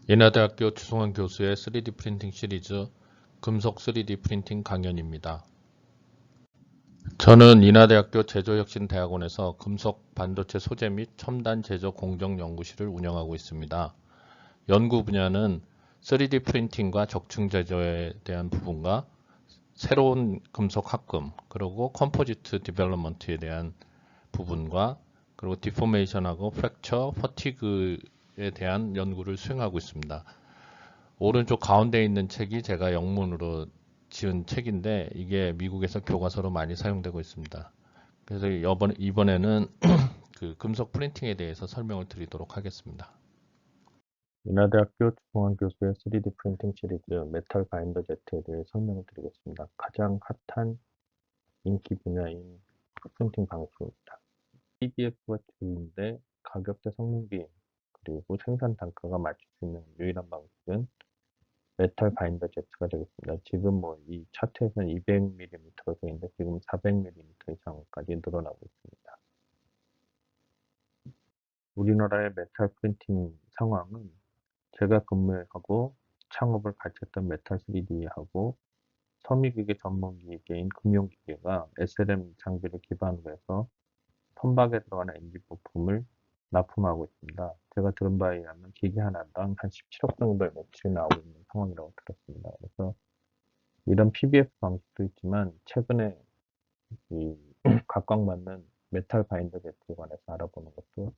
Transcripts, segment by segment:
인하대학교 주성환 교수의 3D 프린팅 시리즈 금속 3D 프린팅 강연입니다. 저는 인하대학교 제조혁신대학원에서 금속 반도체 소재 및 첨단 제조 공정 연구실을 운영하고 있습니다. 연구 분야는 3D 프린팅과 적층 제조에 대한 부분과 새로운 금속 합금, 그리고 컴포지트 디벨롭먼트에 대한 부분과 그리고 디포메이션하고 프랙처, 퍼티그에 대한 연구를 수행하고 있습니다. 오른쪽 가운데 있는 책이 제가 영문으로 지은 책인데 이게 미국에서 교과서로 많이 사용되고 있습니다. 그래서 이번에는 그 금속 프린팅에 대해서 설명을 드리도록 하겠습니다. 인하대학교 주성환 교수의 3D 프린팅 시리즈 메탈 바인더 제트에 대해 설명을 드리겠습니다. 가장 핫한 인기 분야인 프린팅 방식입니다. PDF가 주인데 가격 대 성능비 그리고 생산 단가가 맞출 수 있는 유일한 방식은 메탈 바인더 제트가 되겠습니다. 지금 이 차트에서는 200mm가 되어 있는데 지금 400mm 이상까지 늘어나고 있습니다. 우리나라의 메탈 프린팅 상황은 제가 근무하고 창업을 같이 했던 메탈 3D하고 섬유기계 전문기계인 금융기계가 SLM 장비를 기반으로 해서 선박에 들어가는 엔진 부품을 납품하고 있습니다. 제가 들은 바에 의하면 기계 하나당 한 17억 정도의 매출이 나오고 있는 상황이라고 들었습니다. 그래서 이런 PBF 방식도 있지만 최근에 이 각광받는 메탈 바인더 제트에 관해서 알아보는 것도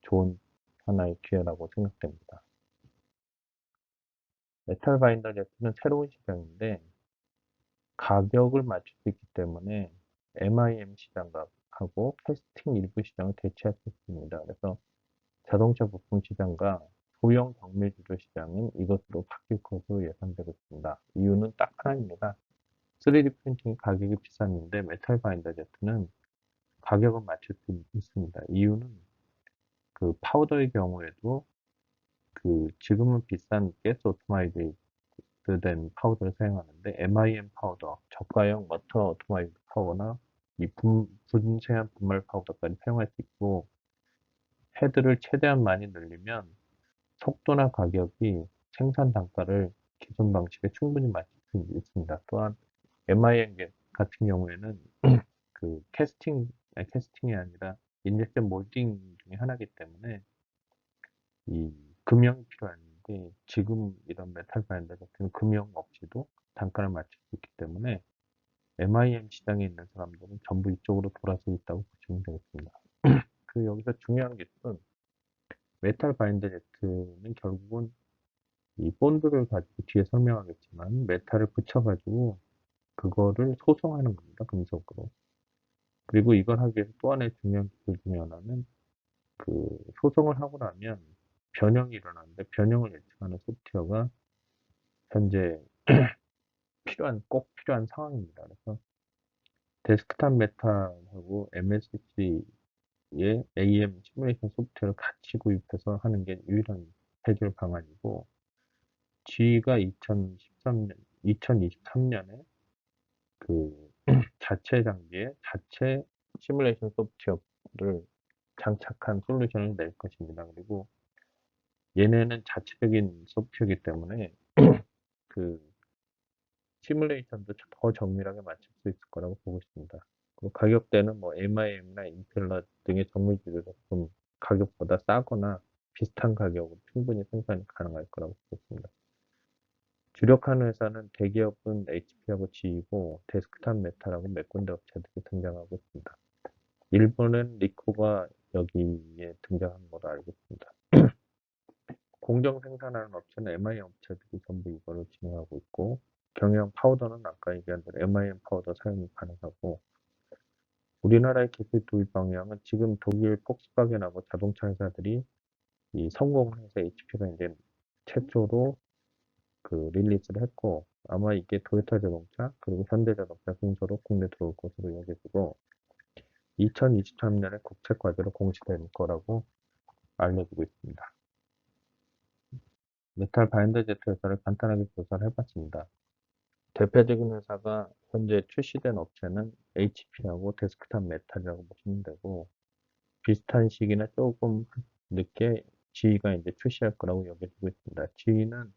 좋은 하나의 기회라고 생각됩니다. 메탈 바인더 제트는 새로운 시장인데 가격을 맞출 수 있기 때문에 MIM 시장하고 캐스팅 일부 시장을 대체할 수 있습니다. 그래서 자동차 부품 시장과 소형 정밀 제조 시장은 이것으로 바뀔 것으로 예상되고 있습니다. 이유는 딱 하나입니다. 3D 프린팅 가격이 비쌌는데 메탈 바인더 제트는 가격은 맞출 수 있습니다. 이유는 그 파우더의 경우에도 지금은 비싼 가스 오토마이드 된 파우더를 사용하는데 MIM 파우더, 저가형 머터 오토마이드 파워나 이 분쇄한 분말 파우더까지 사용할 수 있고 헤드를 최대한 많이 늘리면 속도나 가격이 생산 단가를 기존 방식에 충분히 맞출 수 있습니다. 또한 MIM 같은 경우에는 캐스팅이 아니라 인젝션 몰딩 중에 하나이기 때문에 이 금형이 필요한데 지금 이런 메탈 바인더 같은 금형 없이도 단가를 맞출 수 있기 때문에 MIM 시장에 있는 사람들은 전부 이쪽으로 돌아서 있다고 보시면 되겠습니다. 여기서 중요한 기술은 메탈 바인더 제트는 결국은 이 본드를 가지고 뒤에 설명하겠지만 메탈을 붙여가지고 그거를 소송하는 겁니다. 금속으로. 그리고 이걸 하기 위해서 또 하나의 중요한 기술 중에 하나는 소송을 하고 나면 변형이 일어나는데 변형을 예측하는 소프트웨어가 현재 꼭 필요한 상황입니다. 그래서 데스크탑 메탈하고 MSC의 AM 시뮬레이션 소프트웨어를 같이 구입해서 하는 게 유일한 해결 방안이고 GE가 2023년에 자체 장비에 자체 시뮬레이션 소프트웨어를 장착한 솔루션을 낼 것입니다. 그리고 얘네는 자체적인 소프트웨어이기 때문에 시뮬레이션도 더 정밀하게 맞출 수 있을 거라고 보고 있습니다. 그리고 가격대는 MIM이나 임펠러 등의 정밀기술 제품 가격보다 싸거나 비슷한 가격으로 충분히 생산이 가능할 거라고 보고 있습니다. 주력하는 회사는 대기업은 HP하고 GE고 데스크탑 메탈하고 몇 군데 업체들이 등장하고 있습니다. 일본은 리코가 여기에 등장한 걸로 알고 있습니다. 공정 생산하는 업체는 MIM 업체들이 전부 이거를 진행하고 있고 경영 파우더는 아까 얘기한 대로 MIM 파우더 사용이 가능하고 우리나라의 기술 도입 방향은 지금 독일 폭스바겐하고 자동차 회사들이 이 성공을 해서 HP가 이제 최초로 릴리즈를 했고 아마 이게 도요타 자동차 그리고 현대자동차 순서로 국내 들어올 것으로 여겨지고 2023년에 국책 과제로 공시될 거라고 알려지고 있습니다. 메탈 바인더 제트 회사를 간단하게 조사를 해봤습니다. 대표적인 회사가 현재 출시된 업체는 HP하고 데스크탑 메탈이라고 보시면 되고 비슷한 시기나 조금 늦게 G가 이제 출시할 거라고 여겨지고 있습니다. G는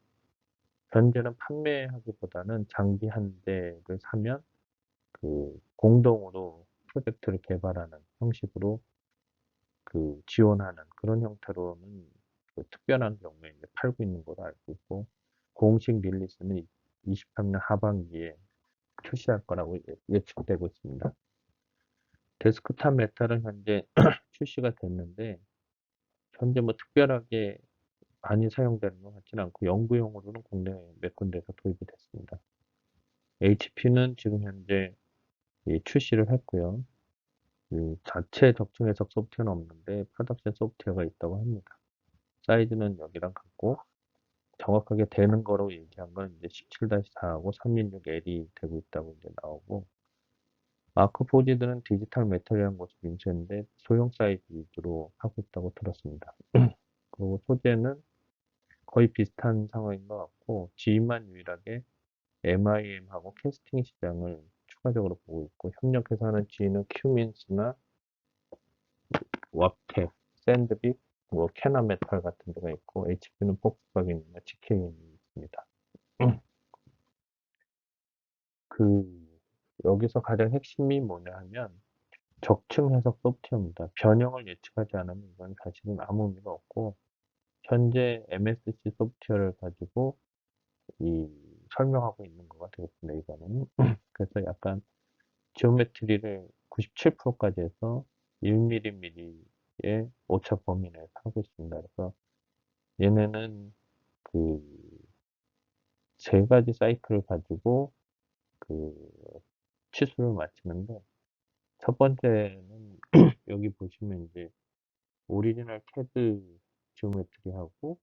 현재는 판매하기보다는 장비 한 대를 사면 그 공동으로 프로젝트를 개발하는 형식으로 그 지원하는 그런 형태로는 그 특별한 경우에 이제 팔고 있는 걸로 알고 있고, 공식 릴리스는 23년 하반기에 출시할 거라고 예측되고 있습니다. 데스크탑 메탈은 현재 출시가 됐는데, 현재 뭐 특별하게 많이 사용되는 것 같지는 않고 연구용으로는 국내 몇 군데서 도입이 됐습니다. HP는 지금 현재 출시를 했고요. 자체 적중 해석 소프트웨어는 없는데 프로덕션 소프트웨어가 있다고 합니다. 사이즈는 여기랑 같고, 정확하게 되는 거로 얘기한 건 이제 17-4하고 316L이 되고 있다고 이제 나오고, 마크 포지드는 디지털 메탈이라는 것을 인수했는데 소형 사이즈 위주로 하고 있다고 들었습니다. 그리고 소재는 거의 비슷한 상황인 것 같고, G만 유일하게 MIM하고 캐스팅 시장을 추가적으로 보고 있고, 협력해서 하는 G는 큐민스나 왑텍, 샌드빅, 뭐 캐나메탈 같은 데가 있고, HP는 폭스바겐이나 GKN이 있습니다. 여기서 가장 핵심이 뭐냐 하면 적층 해석 소프트웨어입니다. 변형을 예측하지 않으면 이건 사실은 아무 의미가 없고, 현재 MSC 소프트웨어를 가지고 설명하고 있는 거가 되겠습니다. 이거는. 그래서 약간 지오메트리를 97%까지 해서 1mm의 오차 범위 내에서 하고 있습니다. 그래서 얘네는 세 가지 사이클을 가지고 치수를 맞추는데, 첫 번째는 여기 보시면 이제 오리지널 CAD 지오메트리하고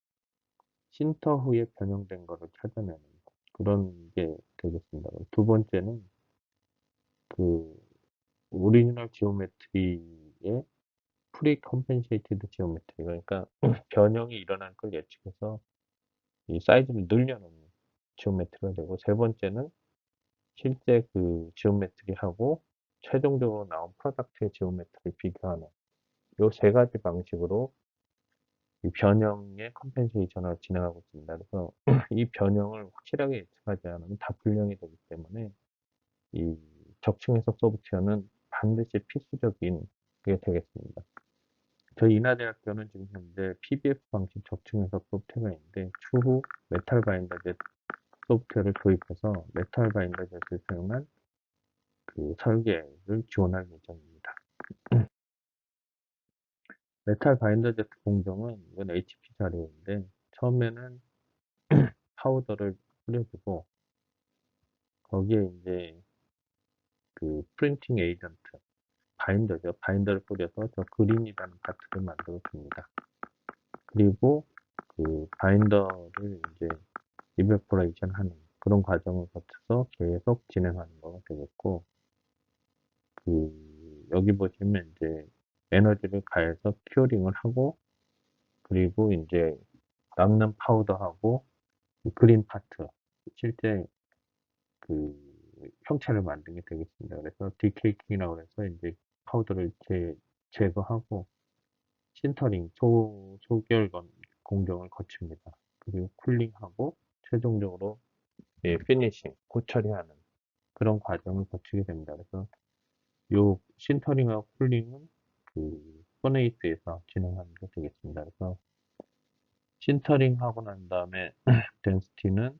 신터 후에 변형된 거를 찾아내는 그런 게 되겠습니다. 두 번째는 오리지널 지오메트리의 프리 컴펜세이티드 지오메트리, 그러니까 변형이 일어날 걸 예측해서 이 사이즈를 늘려놓는 지오메트리가 되고, 세 번째는 실제 지오메트리하고 최종적으로 나온 프로덕트의 지오메트리를 비교하는 이 세 가지 방식으로 이 변형의 컴펜세이션을 진행하고 있습니다. 그래서 이 변형을 확실하게 예측하지 않으면 다 불량이 되기 때문에 이 적층 해석 소프트웨어는 반드시 필수적인 게 되겠습니다. 저희 인하대학교는 지금 현재 PBF 방식 적층 해석 소프트웨어가 있는데, 추후 메탈 바인더 젯 소프트웨어를 도입해서 메탈 바인더 젯을 사용한 설계를 지원할 예정입니다. 메탈 바인더 젯 공정은 이건 HP 자료인데, 처음에는 파우더를 뿌려주고 거기에 이제 프린팅 에이전트 바인더죠. 바인더를 뿌려서 저 그린이라는 파트를 만들어 줍니다. 그리고 바인더를 이제 이베포레이션 하는 그런 과정을 거쳐서 계속 진행하는 거가 되겠고, 여기 보시면 이제 에너지를 가해서 큐어링을 하고, 그리고 이제 남는 파우더하고 그린 파트, 실제 형체를 만든 게 되겠습니다. 그래서 디케이킹이라고 해서 이제 파우더를 제거하고 신터링, 소결 공정을 거칩니다. 그리고 쿨링하고 최종적으로 피니싱, 고처리하는 그런 과정을 거치게 됩니다. 그래서 요 신터링하고 쿨링은 퍼네이트에서 진행하는 게 되겠습니다. 그래서 신터링 하고 난 다음에 덴시티는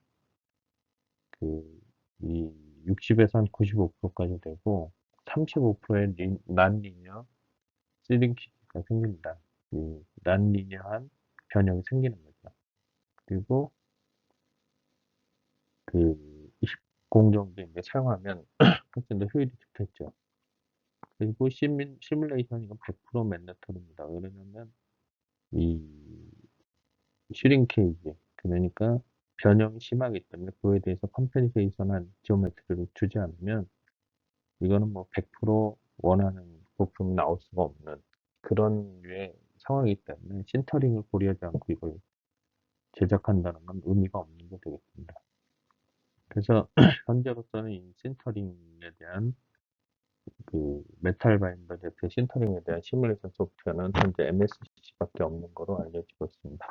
이 60에서 한 95%까지 되고, 35%의 난리니어 시링키가 생깁니다. 이 난리니어한 변형이 생기는 거죠. 그리고 20공정도 이제 사용하면 훨씬 더 효율이 좋겠죠. 그리고 시뮬레이션 이건 100% 맨데터리입니다. 왜냐면 이 슈링케이지, 그러니까 변형이 심하기 때문에 그에 대해서 컴펜세이션한 지오메트리를 주지 않으면 이거는 뭐 100% 원하는 부품이 나올 수가 없는 그런 류의 상황이기 때문에 신터링을 고려하지 않고 이걸 제작한다는 건 의미가 없는 게 되겠습니다. 그래서 현재로서는 이 신터링에 대한 메탈 바인더 제트 신터링에 대한 시뮬레이션 소프트웨어는 현재 MSCC밖에 없는 거로 알려지고 있습니다.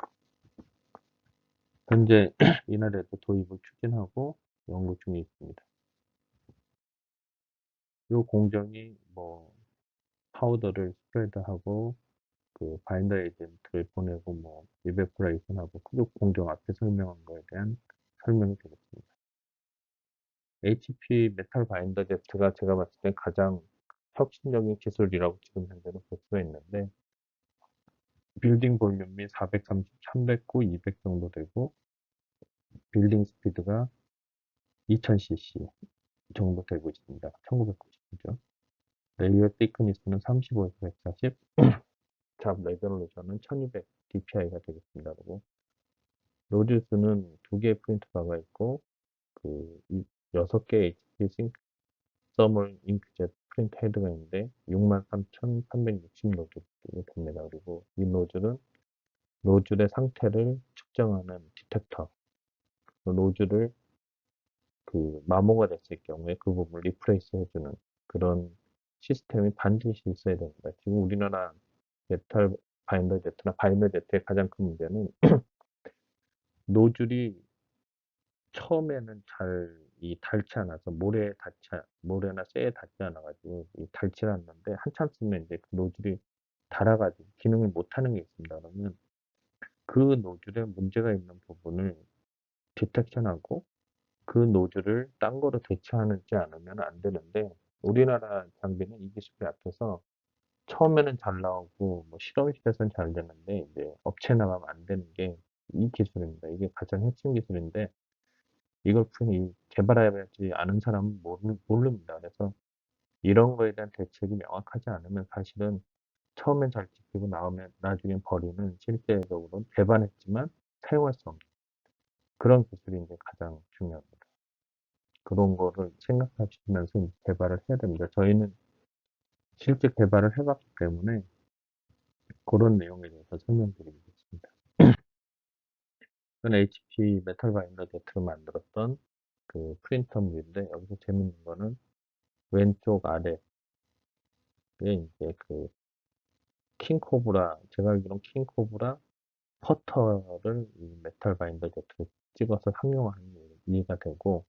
현재 이날에도 도입을 추진하고 연구 중에 있습니다. 이 공정이 뭐 파우더를 스프레드하고 바인더 에이전트를 보내고 뭐 이베포레이션하고 그 공정 앞에 설명한 거에 대한 설명이 되겠습니다. HP 메탈 바인더 제트가 제가 봤을 때 가장 혁신적인 기술이라고 지금 현재는 볼 수가 있는데 빌딩 볼륨이 430, 309, 200 정도 되고 빌딩 스피드가 2000cc 정도 되고 있습니다. 1990이죠. 레이어 thickness는 35에서 140, 잡 레졸루션은 1200 dpi가 되겠습니다. 그리고 로즈 수는 2개의 프린터바가 있고 그 6개의 HP 싱크 서멀 잉크젯 프린트 헤드가 있는데 63,360 노즐이 됩니다. 그리고 이 노즐은 노즐의 상태를 측정하는 디텍터, 노즐을 마모가 됐을 경우에 그 부분을 리프레이스 해주는 그런 시스템이 반드시 있어야 됩니다. 지금 우리나라 메탈 바인더 제트나 바인더 제트의 가장 큰 문제는 노즐이 처음에는 닳지 않아서 모래나 쇠에 닿지 않아가지고 닳지 않는데 한참 쓰면 이제 그 노즐이 닳아가지고 기능을 못하는 게 있습니다. 그러면 그 노즐에 문제가 있는 부분을 디텍션하고 그 노즐을 딴 거로 대체하지 않으면 안 되는데 우리나라 장비는 이 기술이 앞서서 처음에는 잘 나오고 뭐 실험실에서는 잘 되는데 이제 업체 나가면 안 되는 게 이 기술입니다. 이게 가장 핵심 기술인데 이걸 개발하지 않은 사람은 모릅니다. 그래서 이런 거에 대한 대책이 명확하지 않으면 사실은 처음엔 잘 지키고 나중엔 버리는 실제적으로 개발했지만 사용할 수 없는 그런 기술이 이제 가장 중요합니다. 그런 거를 생각하시면서 이제 개발을 해야 됩니다. 저희는 실제 개발을 해봤기 때문에 그런 내용에 대해서 설명드리겠습니다. 이건 HP 메탈 바인더 제트로 만들었던 프린터물인데 여기서 재밌는 거는 왼쪽 아래에 이제 킹코브라, 제가 알기로는 킹코브라 퍼터를 이 메탈 바인더 제트로 찍어서 상용화하는 게 이해가 되고,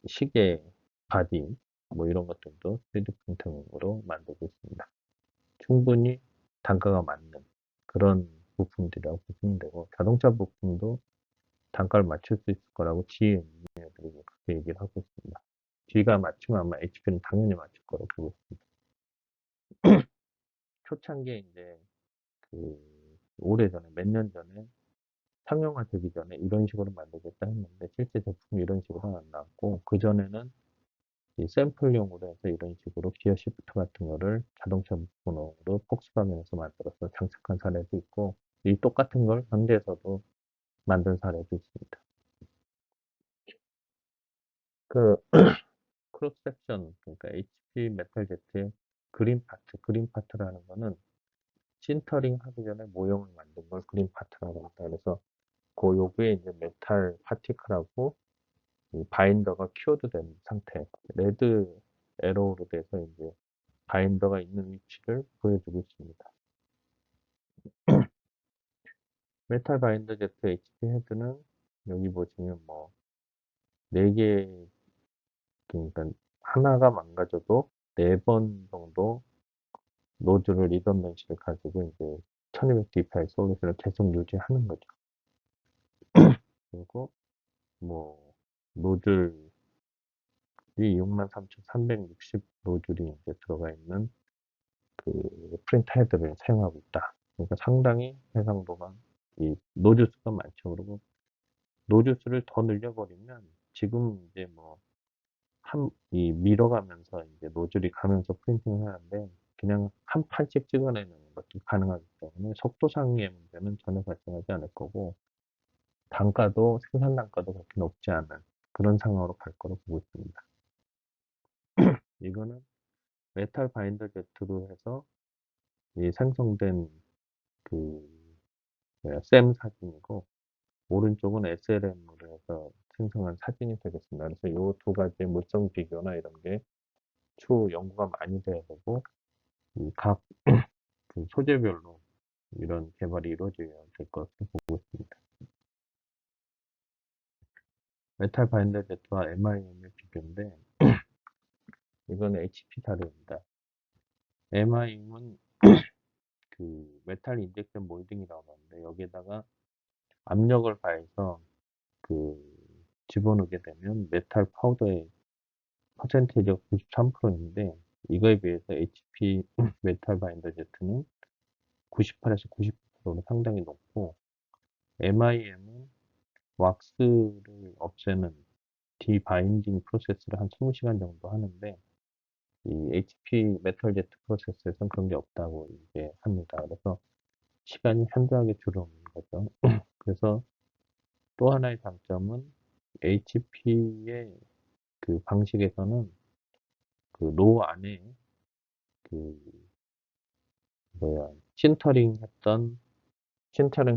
시계, 바디, 뭐 이런 것들도 3D 프린팅으로 만들고 있습니다. 충분히 단가가 맞는 그런 부품들이라고 보시면 되고, 자동차 부품도 단가를 맞출 수 있을 거라고 GM 인재들이 그렇게 얘기를 하고 있습니다. G가 맞추면 아마 HP는 당연히 맞출 거라고 보고 있습니다. 초창기에 이제 오래전에, 몇 년 전에 상용화 되기 전에 이런 식으로 만들겠다 했는데 실제 제품이 이런 식으로 안 나왔고 그전에는 이 샘플용으로 해서 이런 식으로 기어 시프트 같은 거를 자동차 부품으로 폭스바겐에서 만들어서 장착한 사례도 있고 이 똑같은 걸 현대에서도 만든 사례도 있습니다. 크로스 섹션, 그러니까 HP 메탈 제트의 그린 파트라는 거는 신터링 하기 전에 모형을 만든 걸 그린 파트라고 합니다. 그래서 그 요구에 이제 메탈 파티클하고 이 바인더가 큐어드 된 상태, 레드 에로우로 돼서 이제 바인더가 있는 위치를 보여주고 있습니다. 메탈 바인더 제트 HP 헤드는 여기 보시면 뭐 4개, 그러니까 하나가 망가져도 4번 정도 노즐을 리던던시를 가지고 이제 1200 dpi 솔루션을 계속 유지하는 거죠. 그리고 뭐 노즐이 63,360 노즐이 이제 들어가 있는 프린터 헤드를 사용하고 있다. 그러니까 상당히 해상도가 이 노즐 수가 많죠. 그리고 노즐 수를 더 늘려버리면 지금 이제 뭐 밀어가면서 이제 노즐이 가면서 프린팅을 하는데 그냥 한 판씩 찍어내는 것도 가능하기 때문에 속도상의 문제는 전혀 발생하지 않을 거고 단가도 생산 단가도 그렇게 높지 않은 그런 상황으로 갈 거로 보고 있습니다. 이거는 메탈 바인더 제트로 해서 이 생성된 샘 사진이고 오른쪽은 SLM으로 해서 생성한 사진이 되겠습니다. 그래서 이 두 가지의 물성 비교나 이런 게 추후 연구가 많이 돼야 되고, 각 그 소재별로 이런 개발이 이루어져야 될 것으로 보고 있습니다. 메탈 바인더 제트와 MIM의 비교인데, 이건 HP 자료입니다. MIM은 그 메탈 인젝션 몰딩이라고 하는데, 여기에다가 압력을 가해서 그 집어넣게 되면 메탈 파우더의 퍼센테이지가 93%인데, 이거에 비해서 HP 메탈 바인더 제트는 98에서 99%로 상당히 높고, MIM은 왁스를 없애는 디바인딩 프로세스를 한 20시간 정도 하는데, 이 HP 메탈 제트 프로세스에서는 그런 게 없다고 얘기합니다. 그래서 시간이 현저하게 줄어오는 거죠. 그래서 또 하나의 장점은 HP의 그 방식에서는 그 노 안에 그 신터링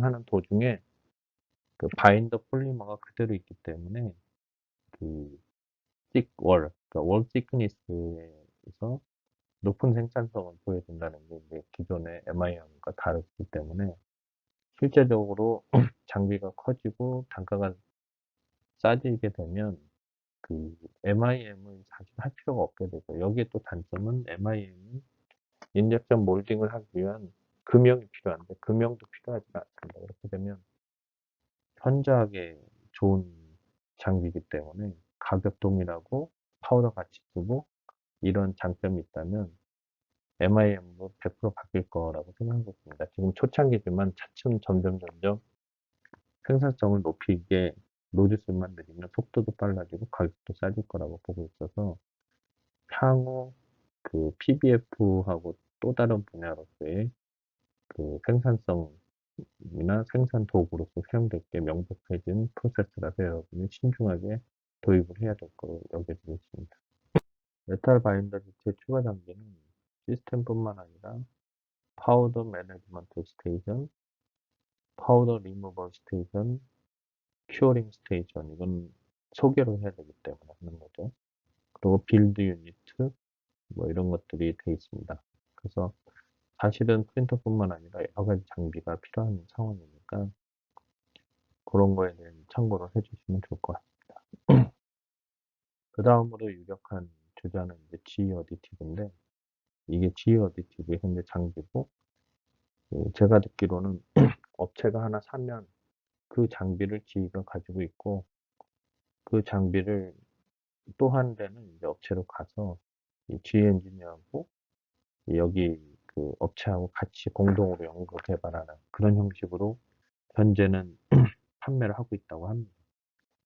하는 도중에 그 바인더 폴리머가 그대로 있기 때문에 그 월, 그러니까 월 시크니스에서 높은 생산성을 보여준다는 게 이제 기존의 MIM과 다르기 때문에 실제적으로 장비가 커지고 단가가 싸지게 되면 그 MIM을 사실 할 필요가 없게 되죠. 여기에 또 단점은 MIM은 인젝션 몰딩을 하기 위한 금형이 필요한데 금형도 필요하지 않습니다. 그렇게 되면 현저하게 좋은 장비이기 때문에 가격 동일하고 파우더 같이 쓰고 이런 장점이 있다면 MIM도 100% 바뀔 거라고 생각하고 있습니다. 지금 초창기지만 차츰 점점 생산성을 높이게 노즐수만 늘리면 속도도 빨라지고 가격도 싸질 거라고 보고 있어서 향후 그 PBF하고 또 다른 분야로서의 그 생산성이나 생산 도구로서 사용될 게 명백해진 프로세스라서 여러분이 신중하게 도입을 해야 될 거로 여겨지고 있습니다. 메탈 바인더 기체 추가 장비는 시스템뿐만 아니라 파우더 매니지먼트 스테이션, 파우더 리무벌 스테이션, 큐어링 스테이션 이건 소개를 해야 되기 때문에 하는 거죠. 그리고 빌드 유니트 뭐 이런 것들이 돼 있습니다. 그래서 사실은 프린터뿐만 아니라 여러 가지 장비가 필요한 상황이니까 그런 거에 대한 참고를 해주시면 좋을 것 같습니다. 그 다음으로 유력한 주자는 이제 GE 어디티브인데 이게 GE 어디티브의 현재 장비고 제가 듣기로는 업체가 하나 사면 그 장비를 GE가 가지고 있고 그 장비를 또 한 대는 이제 업체로 가서 이 GE 엔지니어하고 여기 그 업체하고 같이 공동으로 연구 개발하는 그런 형식으로 현재는 판매를 하고 있다고 합니다.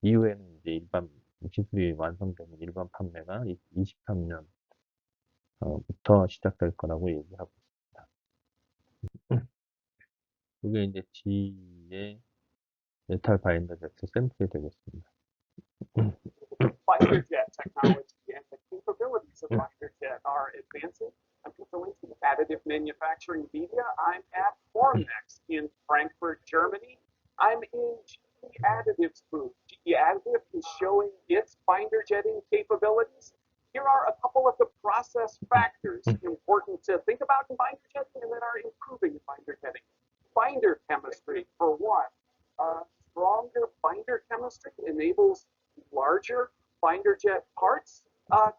이후에는 이제 일반 기술이 완성되는 일반 판매가 23년부터 시작될 거라고 얘기하고 있습니다. 이게 이제 G의 메탈 바인더 제트 샘플이 되겠습니다. Binder jet technology and the capabilities of binder jet are advancing. I'm Peter Lindsay, Additive Manufacturing Media. I'm at Formnext in Frankfurt, Germany. I'm in GE Additive's booth. GE Additive is showing its binder jetting capabilities. Here are a couple of the process factors important to think about in binder jetting and that are improving in binder jetting. Binder chemistry, for one. Stronger binder chemistry enables larger binder jet parts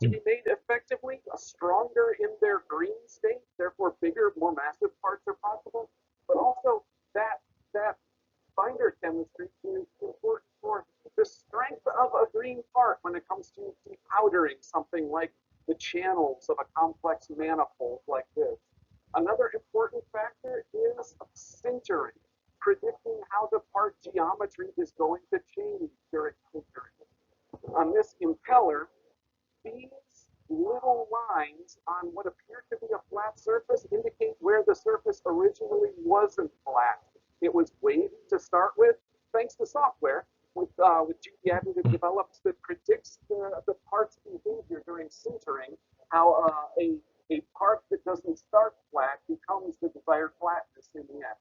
to be made effectively, stronger in their green state, therefore bigger, more massive parts are possible. But also that binder chemistry is important for the strength of a green part when it comes to depowdering something like the channels of a complex manifold like this. Another important factor is sintering, predicting how the part geometry is going to change during sintering. On this impeller, these little lines on what appear to be a flat surface indicate where the surface originally wasn't flat. It was wavy to start with, thanks to software with GE Additive developed that predicts the part's behavior during sintering, how a part that doesn't start flat becomes the desired flatness in the end.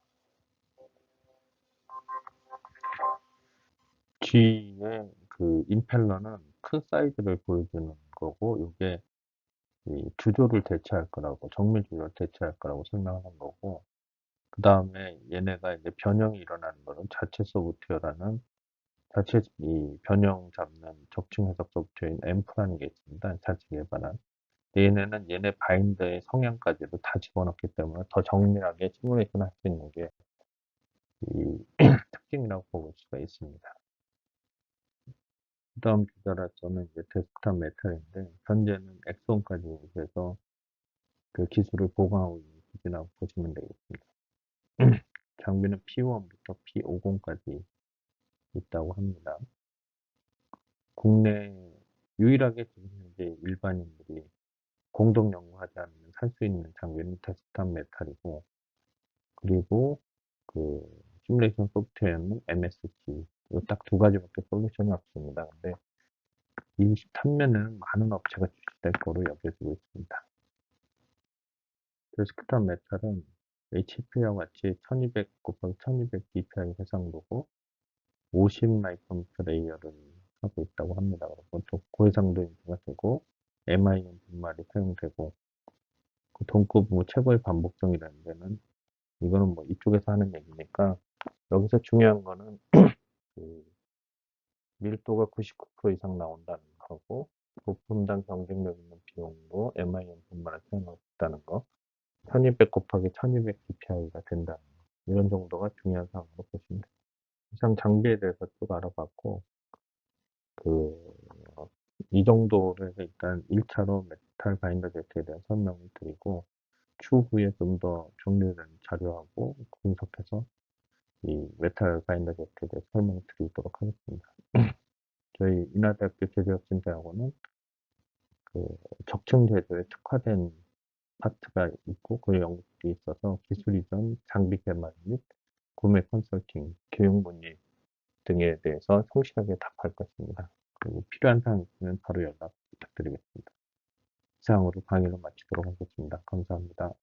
G의 그 임펠러는 큰 사이즈를 보여주는 거고, 이게 이 주조를 대체할 거라고, 정밀 주조를 대체할 거라고 설명하는 거고, 그 다음에 얘네가 이제 변형이 일어나는 거는 자체 소프트웨어라는 자체 이 변형 잡는 적층 해석 소프트웨어인 앰프라는 게 있습니다. 자체 개발한. 얘네는 얘네 바인더의 성향까지도 다 집어넣기 때문에 더 정밀하게 시뮬레이션 할 수 있는 게 이 특징이라고 볼 수가 있습니다. 그 다음 기술화점은 이제 데스크탑 메탈인데, 현재는 엑손까지 해서 그 기술을 보강하고 있는 기준이라고 보시면 되겠습니다. 장비는 P1부터 P50까지 있다고 합니다. 국내 유일하게 지금 현재 일반인들이 공동 연구하지 않으면 살 수 있는 장비는 데스크탑 메탈이고, 그리고 그 시뮬레이션 소프트웨어는 MSG. 딱 두 가지밖에 솔루션이 없습니다. 근데 23년에는 많은 업체가 출시될 거로 여겨지고 있습니다. 데스크탑 메탈은 HP와 같이 1200 곱하기 1200 dpi 해상도고 50 마이크로미터 레이어를 하고 있다고 합니다. 그리고 또 고해상도 인수가 되고 MIM 분말이 사용되고, 그 동급 뭐 최고의 반복성이라는 데는 이거는 뭐 이쪽에서 하는 얘기니까, 여기서 중요한 거는 그 밀도가 99% 이상 나온다는 거고, 부품당 경쟁력 있는 비용으로 MIM 분말을 사용하고 있다는 거, 1200 곱하기 1200 dpi가 된다는 거, 이런 정도가 중요한 사항으로 보시면 됩니다. 이상 장비에 대해서 쭉 알아봤고, 이 정도를 해서 일단 1차로 메탈 바인더 제트에 대한 설명을 드리고, 추후에 좀 더 정리된 자료하고 분석해서 이 메탈 바인더 제트에 대해 설명을 드리도록 하겠습니다. 저희 인하대학교 제조혁신대학원은 그 적층 제조에 특화된 파트가 있고, 그 연구실이 있어서 기술 이전, 장비 개발 및 구매 컨설팅, 교육 문의 등에 대해서 성실하게 답할 것입니다. 그리고 필요한 사항 있으면 바로 연락 부탁드리겠습니다. 이상으로 강의를 마치도록 하겠습니다. 감사합니다.